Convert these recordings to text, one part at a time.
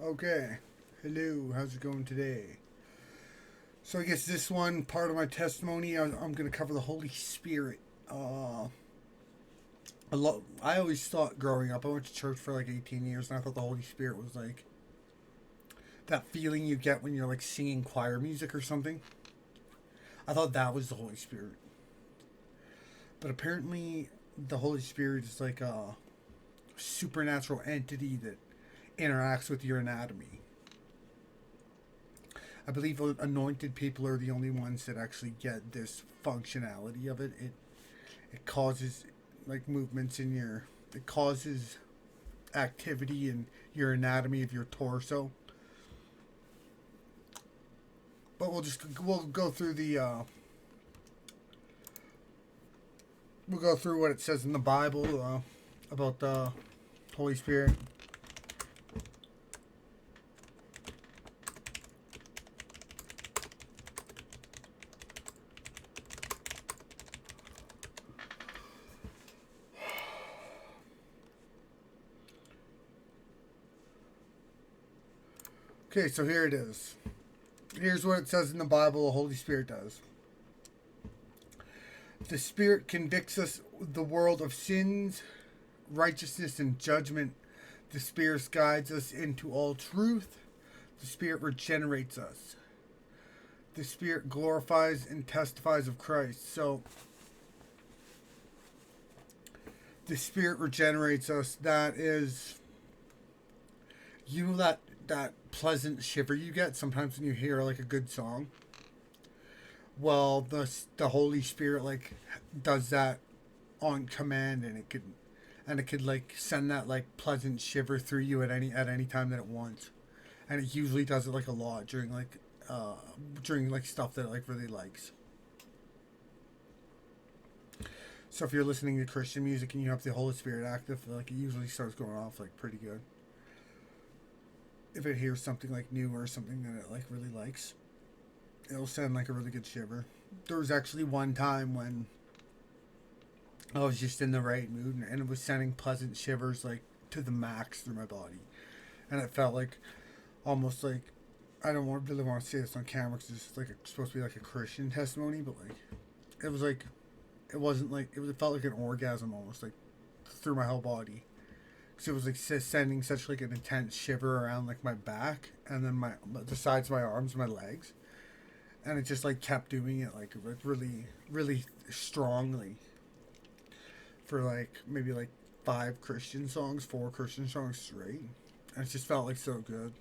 Okay. Hello, how's it going today? So I guess this one part of my testimony, I'm going to cover the Holy Spirit. I always thought growing up, I went to church for like 18 years, and I thought the Holy Spirit was like that feeling you get when you're like singing choir music or something. I thought that was the Holy Spirit, but apparently the Holy Spirit is like a supernatural entity that interacts with your anatomy. I believe anointed people are the only ones that actually get this functionality of it. It causes like movements in your. It causes activity in your anatomy of your torso. But we'll go through the we'll go through what it says in the Bible about the Holy Spirit. Okay, so here it is. Here's what it says in the Bible the Holy Spirit does. The Spirit convicts us, the world, of sins, righteousness, and judgment. The Spirit guides us into all truth. The Spirit regenerates us. The Spirit glorifies and testifies of Christ. So, the Spirit regenerates us. That is, you know that pleasant shiver you get sometimes when you hear like a good song. Well, the Holy Spirit like does that on command, and it could like send that like pleasant shiver through you at any time that it wants, and it usually does it like a lot during like stuff that it like really likes. So if you're listening to Christian music and you have the Holy Spirit active, like it usually starts going off like pretty good. If it hears something like new or something that it like really likes, it'll send like a really good shiver. There was actually one time when I was just in the right mood, and it was sending pleasant shivers like to the max through my body, and it felt like almost like I don't really want to say this on camera because it's like supposed to be like a Christian testimony, but like it was like it wasn't like it felt like an orgasm almost like through my whole body because it was like sending such like an intense shiver around like my back and then the sides of my arms, my legs, and it just like kept doing it like really really strongly for like maybe like four Christian songs straight. And it just felt like so good.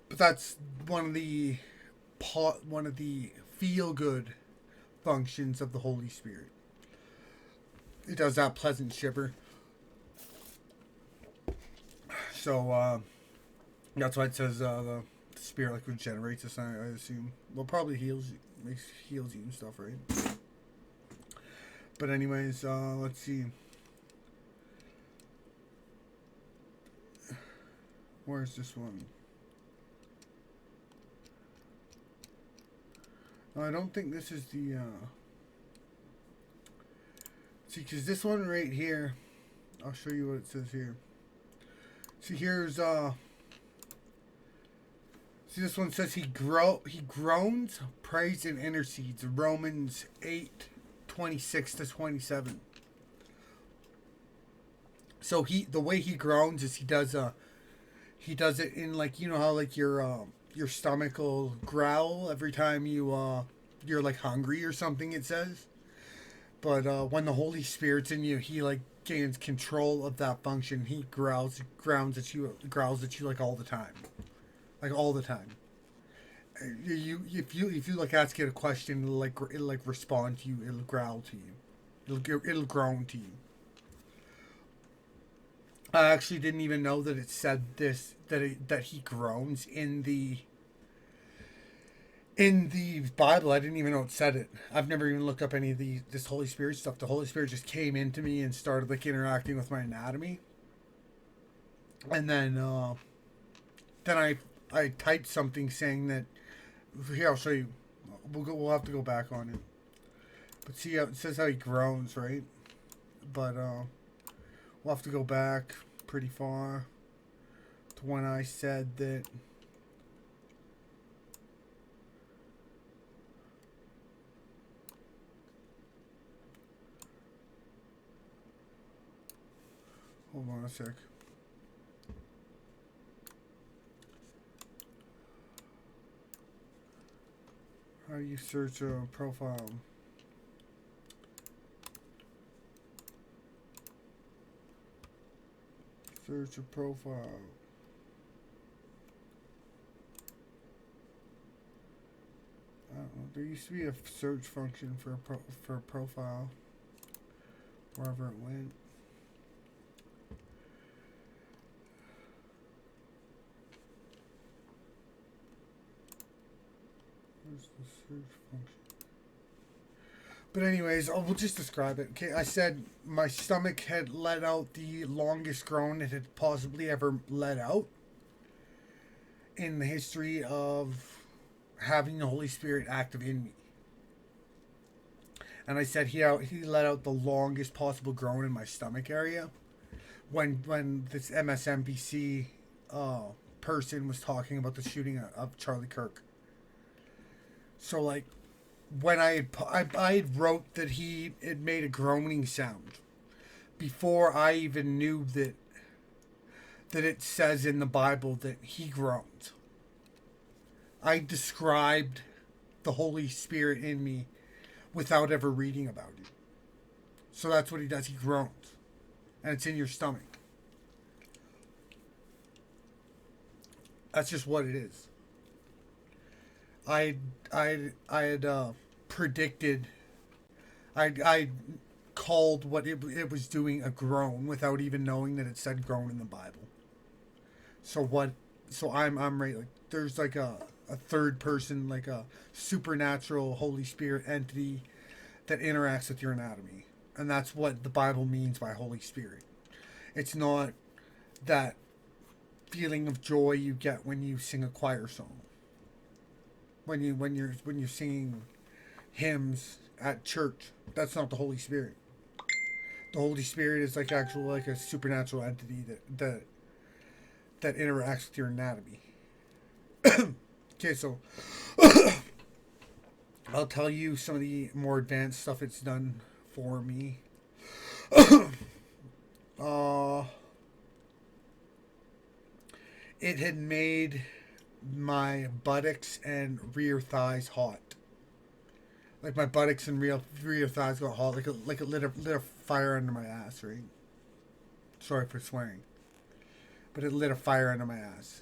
But that's one of the feel good functions of the Holy Spirit. It does that pleasant shiver. So that's why it says the Spirit like regenerates us. I assume. Well, probably heals you and stuff, right? But anyways, let's see. Where's this one? I don't think this is the. See, because this one right here, I'll show you what it says here. See, here's. See, this one says he groans, prays, and intercedes. Romans 8:26 to 27. So the way he groans is he does it in like you know how like your stomach will growl every time you're like hungry or something. It says. But when the Holy Spirit's in you, he like gains control of that function. He growls at you like all the time, like all the time. If you like ask it a question, it'll like respond to you. It'll growl to you. It'll groan to you. I actually didn't even know that it said this that he groans in the Bible. I didn't even know it said it. I've never even looked up any of this Holy Spirit stuff. The Holy Spirit just came into me and started like interacting with my anatomy, and then I typed something saying that. Here, I'll show you. We'll have to go back on it. But see, it says how he groans, right? But we'll have to go back pretty far. when I said that hold on a sec. How do you search a profile? Search a profile. I don't know. There used to be a search function for a profile. Wherever it went. Where's the search function? But anyways, we'll just describe it. Okay, I said my stomach had let out the longest groan it had possibly ever let out in the history of having the Holy Spirit active in me. And I said he let out the longest possible groan in my stomach area when this MSNBC person was talking about the shooting of Charlie Kirk. So like when I had wrote that he had made a groaning sound before I even knew that it says in the Bible that he groans. I described the Holy Spirit in me without ever reading about it. So that's what he does. He groans. And it's in your stomach. That's just what it is. I had predicted. I called what it was doing a groan without even knowing that it said groan in the Bible. So what? So I'm right. Like there's like a third person, like a supernatural Holy Spirit entity that interacts with your anatomy, and that's what the Bible means by Holy Spirit. It's not that feeling of joy you get when you sing a choir song. When you're singing hymns at church, that's not the Holy Spirit. The Holy Spirit is like a supernatural entity that interacts with your anatomy. Okay, so I'll tell you some of the more advanced stuff it's done for me. It had made my buttocks and rear thighs hot. Like my buttocks and rear thighs got hot. Like it lit a fire under my ass, right? Sorry for swearing, but it lit a fire under my ass.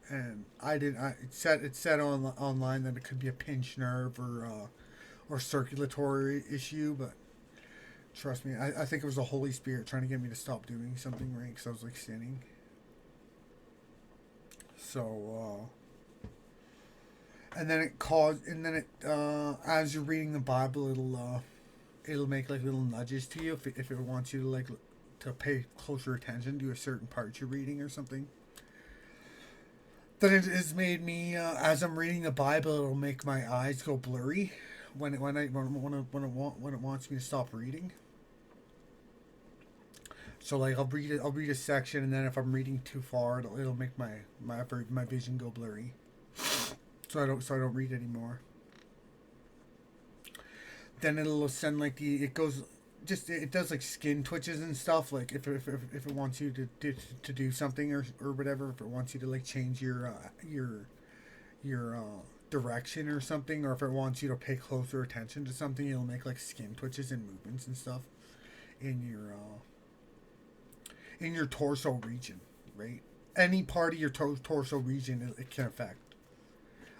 And it said online that it could be a pinched nerve or circulatory issue, but trust me, I think it was the Holy Spirit trying to get me to stop doing something, right? Because I was like sinning. So and then as you're reading the Bible, it'll make like little nudges to you if it wants you to pay closer attention to a certain part you're reading or something. Then it has made me as I'm reading the Bible, it'll make my eyes go blurry when it wants me to stop reading. So like I'll read a section, and then if I'm reading too far, it'll make my vision go blurry. So I don't read anymore. Then it'll send like it does like skin twitches and stuff. Like if it wants you to do something or whatever, if it wants you to like change your direction or something, or if it wants you to pay closer attention to something, it'll make like skin twitches and movements and stuff in your torso region, right? Any part of your torso region it can affect.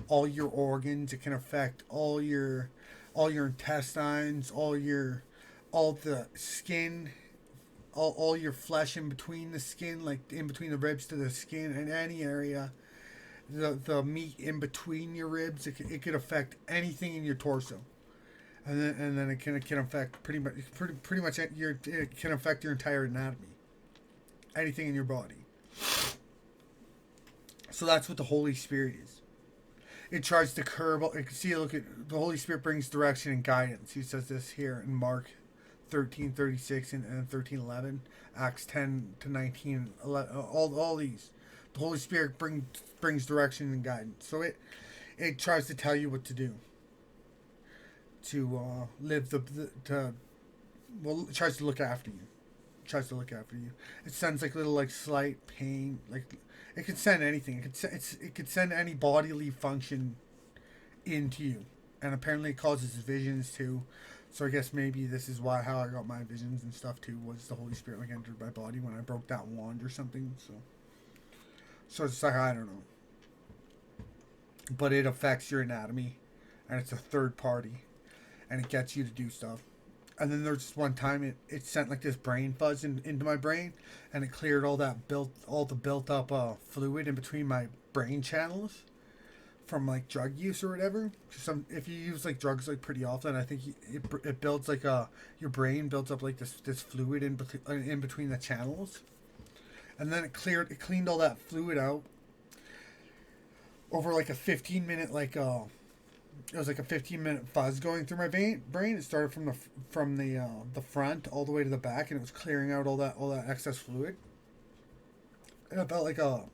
All your organs, it can affect all your intestines, all the skin, all your flesh in between the skin, like in between the ribs to the skin, in any area, the meat in between your ribs, it could affect anything in your torso, and then it can affect pretty much it can affect your entire anatomy, anything in your body. So that's what the Holy Spirit is. It tries to curb. Look at the Holy Spirit brings direction and guidance. He says this here in Mark 13:36 and 13:11, Acts 10 to 19, 11, all these. The Holy Spirit brings direction and guidance. So it tries to tell you what to do. To live the to well, it tries to look after you. It tries to look after you. It sends like little like slight pain. Like it could send anything. It could send any bodily function into you, and apparently it causes visions too. So I guess maybe this is why how I got my visions and stuff too was the Holy Spirit like entered my body when I broke that wand or something. So it's like I don't know, but it affects your anatomy, and it's a third party, and it gets you to do stuff. And then there's one time it sent like this brain fuzz into my brain, and it cleared all the built up fluid in between my brain channels from like drug use or whatever. If you use like drugs like pretty often, I think it builds like your brain builds up like this fluid in between the channels, and then it cleaned all that fluid out over like a 15-minute it was like a 15-minute fuzz going through my brain. It started from the front all the way to the back, and it was clearing out all that excess fluid. And it felt like a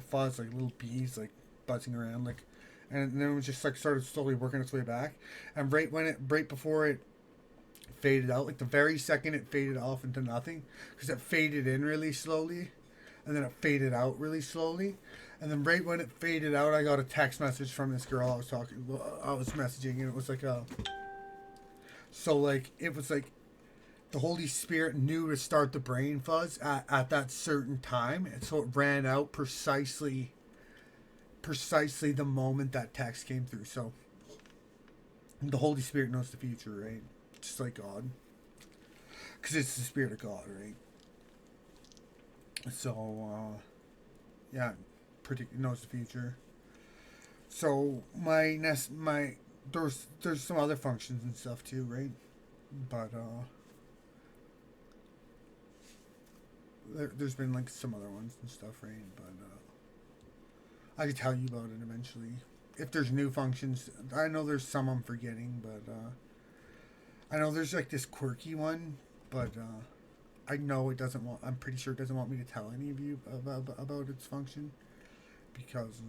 fuzz, like little bees like buzzing around, like, and then it was just like started slowly working its way back. And right before it faded out, like the very second it faded off into nothing, because it faded in really slowly, and then it faded out really slowly. And then right when it faded out, I got a text message from this girl I was messaging, and it was like it was like the Holy Spirit knew to start the brain fuzz at that certain time, and so it ran out precisely the moment that text came through. So the Holy Spirit knows the future, right? Just like God, because it's the Spirit of God, right? So yeah, knows the future. So there's some other functions and stuff too, right? But there's been like some other ones and stuff, right? But I could tell you about it eventually. If there's new functions, I know there's some I'm forgetting, but I know there's like this quirky one, but I know it doesn't want. I'm pretty sure it doesn't want me to tell any of you about its function because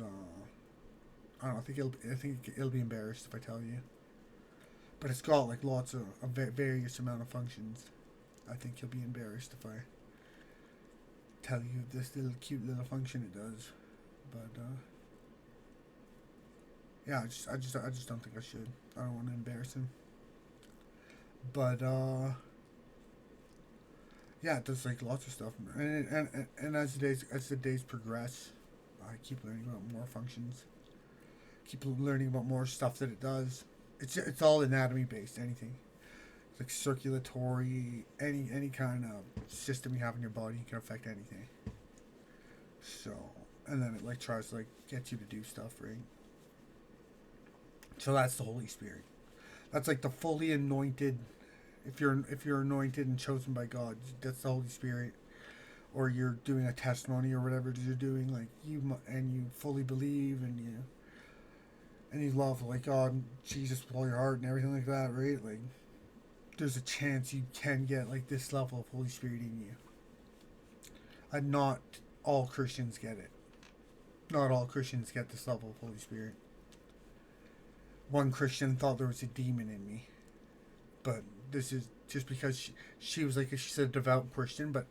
I don't know. I think it'll be embarrassed if I tell you. But it's got like lots of a various amount of functions. I think you'll be embarrassed if I tell you this little cute little function it does. But yeah, I just don't think I should. I don't want to embarrass him. But yeah, it does like lots of stuff, and as the days progress, I keep learning about more functions. Keep learning about more stuff that it does. It's all anatomy based. Anything it's like circulatory, any kind of system you have in your body can affect anything. So, and then it like tries to like get you to do stuff, right? So that's the Holy Spirit. That's like the fully anointed. If you're anointed and chosen by God, that's the Holy Spirit. Or you're doing a testimony or whatever it is you're doing, like you fully believe and you love like God, Jesus with all your heart and everything like that, right? Like there's a chance you can get like this level of Holy Spirit in you. And not all Christians get it. Not all Christians get this level of Holy Spirit. One Christian thought there was a demon in me, but this is just because she was like she's a devout Christian, but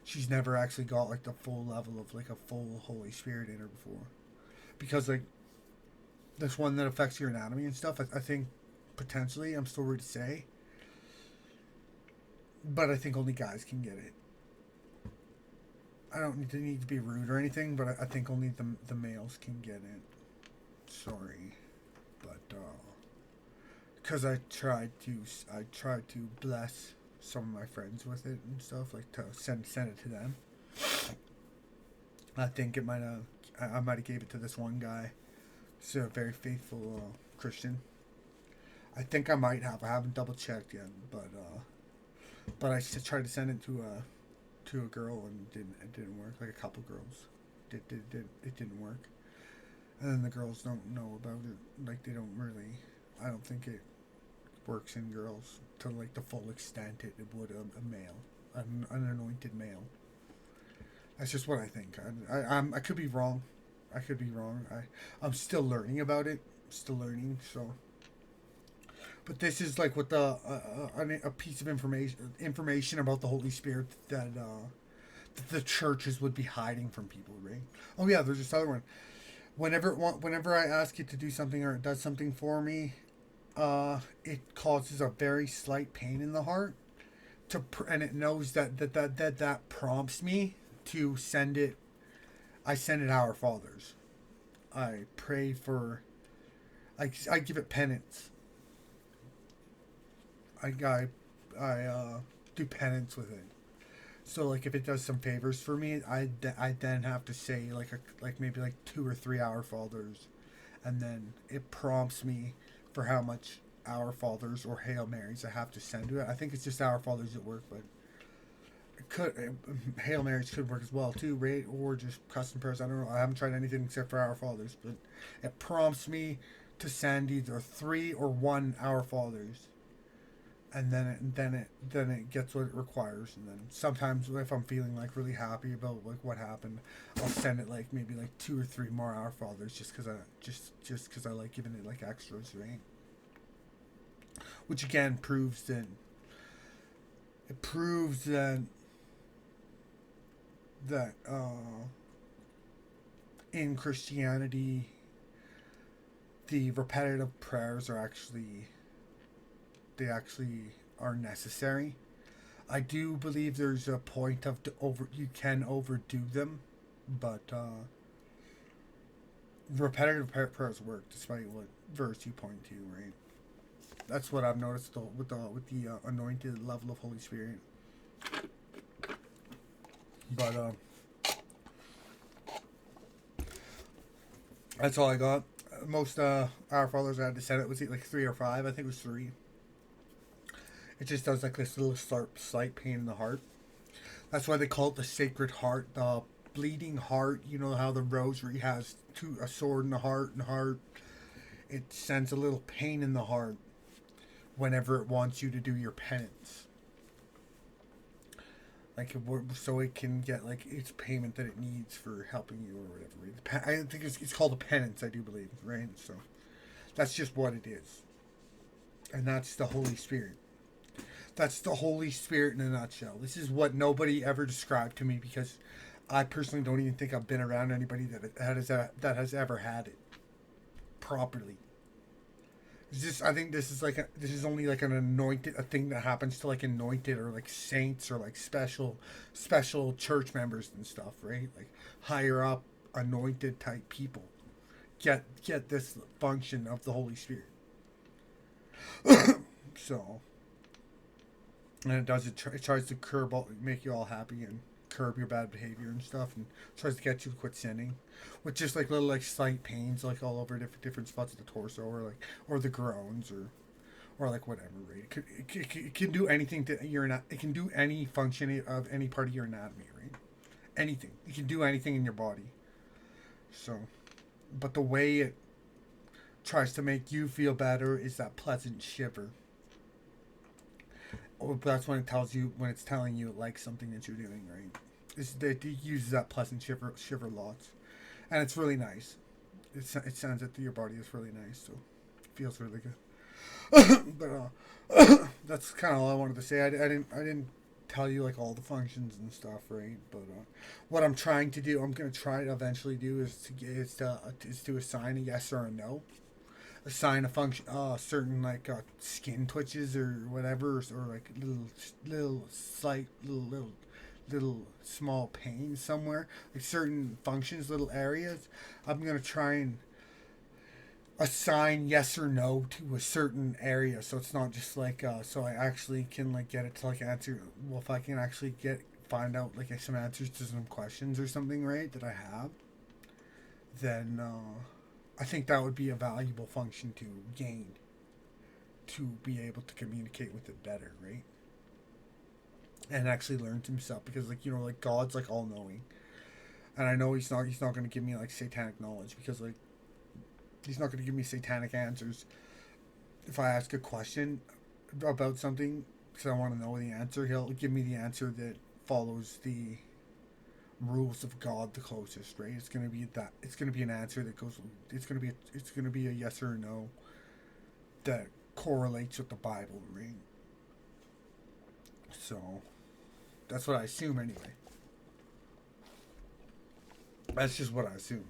she's never actually got like the full level of like a full Holy Spirit in her before. Because like this one that affects your anatomy and stuff, I think potentially, I'm still ready to say, but I think only guys can get it. I don't need to be rude or anything, but I think only the males can get it. Sorry, but because I tried to bless some of my friends with it and stuff, like to send it to them. I think I might have gave it to this one guy. He's a very faithful Christian. I think I might have. I haven't double checked yet, but I tried to send it to a girl and it didn't work. Like a couple girls, it didn't work. And then the girls don't know about it. Like they don't really. I don't think it works in girls to like the full extent it would a male, an anointed male. That's just what I think. I could be wrong. I could be wrong. I'm still learning about it. Still learning. So, but this is like what a piece of information about the Holy Spirit that the churches would be hiding from people, right? Oh yeah, there's this other one. Whenever I ask it to do something or it does something for me, it causes a very slight pain in the heart and it knows that prompts me to send it. I send it Our Fathers. I pray for. I give it penance. I do penance with it. So like if it does some favors for me, I then have to say like maybe like 2 or 3 Our Fathers, and then it prompts me for how much Our Fathers or Hail Marys I have to send to it. I think it's just Our Fathers at work, but it could Hail Marys could work as well too, right? Or just custom prayers. I don't know. I haven't tried anything except for Our Fathers, but it prompts me to send either 3 or 1 Our Fathers, and then it gets what it requires. And then sometimes if I'm feeling like really happy about like what happened, I'll send it like maybe like 2 or 3 more Our Fathers just because I like giving it like extras, right? Which again proves that in Christianity the repetitive prayers actually are necessary. I do believe there's a point of you can overdo them, but repetitive prayers work despite what verse you point to, right? That's what I've noticed with the anointed level of Holy Spirit. But that's all I got. Most Our Fathers I had to send it was like 3 or 5. I think it was 3. It just does like this little slight pain in the heart. That's why they call it the Sacred Heart, the bleeding heart. You know how the rosary has a sword in the heart and heart. It sends a little pain in the heart whenever it wants you to do your penance. Like so it can get like its payment that it needs for helping you or whatever. I think it's called a penance. I do believe, right? So that's just what it is, and that's the Holy Spirit. That's the Holy Spirit in a nutshell. This is what nobody ever described to me because I personally don't even think I've been around anybody that has ever had it properly. I think this is only like an anointed a thing that happens to like anointed or like saints or like special church members and stuff, right? Like higher up anointed type people get this function of the Holy Spirit. So, and it tries to make you all happy and curb your bad behavior and stuff, and tries to get you to quit sinning, with just like little like slight pains like all over different spots of the torso or the groans or like whatever, right? It can do anything to your it can do any function of any part of your anatomy, right? Anything. It can do anything in your body. So, but the way it tries to make you feel better is that pleasant shiver. Oh, that's when it's telling you it likes something that you're doing, right? It uses that pleasant shiver lots, and it's really nice. It sends it through your body. It's really nice, so it feels really good. But that's kind of all I wanted to say. I didn't tell you like all the functions and stuff, right? But what I'm trying to do, I'm gonna try to eventually do is to assign a yes or a no, assign a function, certain like skin twitches or whatever, or like little slight little small pains somewhere, like certain functions, little areas. I'm gonna try and assign yes or no to a certain area, so it's not just like so I actually can like get it to like answer. Well, if I can actually find out like some answers to some questions or something, right, that I have, then I think that would be a valuable function to gain to be able to communicate with it better, right? And actually learn to himself, because like like God's like all knowing, and I know he's not going to give me like satanic knowledge, because like he's not going to give me satanic answers if I ask a question about something because I want to know the answer. He'll give me the answer that follows the rules of God the closest, right? It's gonna be that. It's gonna be an answer that goes. It's gonna be a yes or a no that correlates with the Bible, right? So that's what I assume anyway. That's just what I assume.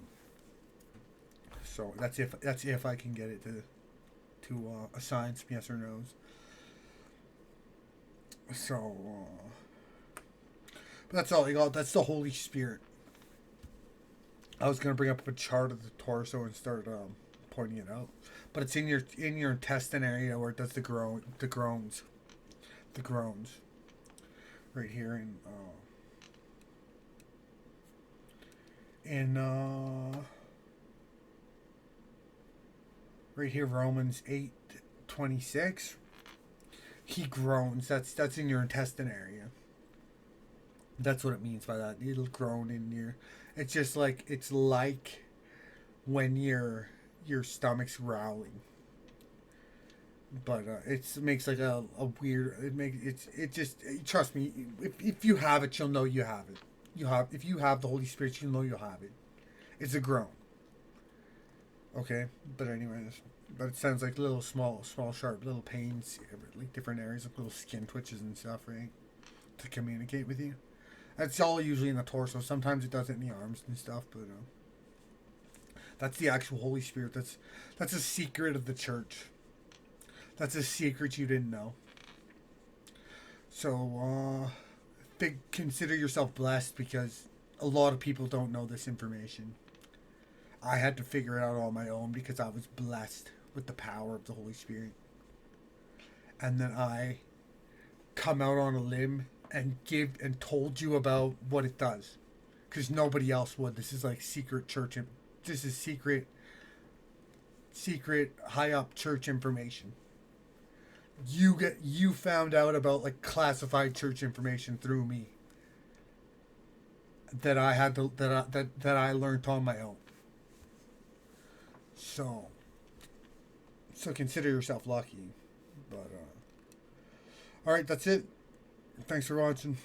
So that's if I can get it to assign some yes or no's. So, but that's all. That's the Holy Spirit. I was gonna bring up a chart of the torso and start pointing it out, but it's in your intestine area where it does the groans right here in right here Romans 8:26. He groans. That's in your intestine area. That's what it means by that. It'll groan in your. It's like when your stomach's growling, but it makes like a weird. It makes it just trust me. If you have it, you'll know you have it. You have if you have the Holy Spirit, you'll know you'll have it. It's a groan. Okay, but anyways, but it sounds like little small sharp little pains, like different areas of little skin twitches and stuff, right? To communicate with you. That's all usually in the torso. Sometimes it does it in the arms and stuff, but that's the actual Holy Spirit. That's a secret of the church. That's a secret you didn't know. So, consider yourself blessed because a lot of people don't know this information. I had to figure it out on my own because I was blessed with the power of the Holy Spirit. And then I come out on a limb and told you about what it does because nobody else would. This is like secret church. This is secret high up church information. You found out about like classified church information through me that I had to that I learned on my own. So consider yourself lucky. But all right, that's it. Thanks for watching.